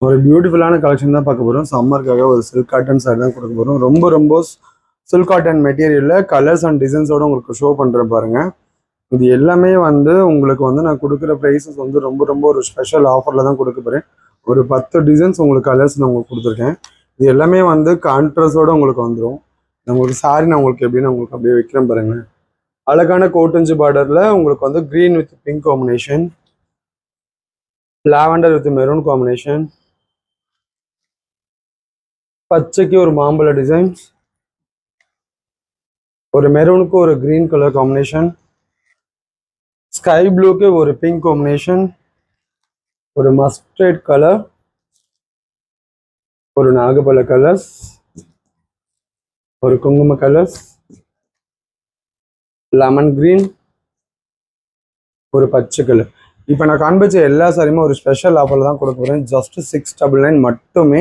ஒரு பியூட்டிஃபுல்லான கலெக்ஷன் தான் பார்க்க போகிறோம். சம்மருக்காக ஒரு சில்க் காட்டன் சாரி தான் கொடுக்க போகிறோம். ரொம்ப ரொம்ப சில்க் காட்டன் மெட்டீரியலில் கலர்ஸ் அண்ட் டிசைன்ஸோடு உங்களுக்கு ஷோ பண்ணுறேன் பாருங்கள். இது எல்லாமே வந்து உங்களுக்கு வந்து நான் கொடுக்குற ப்ரைஸஸ் வந்து ரொம்ப ரொம்ப ஒரு ஸ்பெஷல் ஆஃபரில் தான் கொடுக்க போகிறேன். ஒரு 10 டிசைன்ஸ் உங்களுக்கு கலர்ஸ் நான் உங்களுக்கு கொடுத்துருக்கேன். இது எல்லாமே வந்து கான்ட்ராஸ்டோடு உங்களுக்கு வந்துடும். உங்களுக்கு சாரி நான் உங்களுக்கு எப்படின்னு உங்களுக்கு அப்படியே வைக்கிறேன் பாருங்கள். அழகான கோட்டஞ்சு பார்டரில் உங்களுக்கு வந்து green with pink combination, lavender with maroon combination, பச்சைக்கு ஒரு மாம்பழ டிசைன்ஸ், ஒரு மெரூனுக்கு ஒரு கிரீன் கலர் காம்பினேஷன், ஸ்கை ப்ளூக்கு ஒரு பிங்க் காம்பினேஷன், ஒரு மஸ்டர்ட் கலர், ஒரு நாகப்பழ கலர்ஸ், ஒரு குங்கும கலர்ஸ், லெமன் கிரீன், ஒரு பச்சை கலர். இப்போ நான் காண்பிச்ச எல்லா சாரியுமே ஒரு ஸ்பெஷல் ஆஃபரில் தான் கொடுக்க போகிறேன். ஜஸ்ட் 699 மட்டுமே.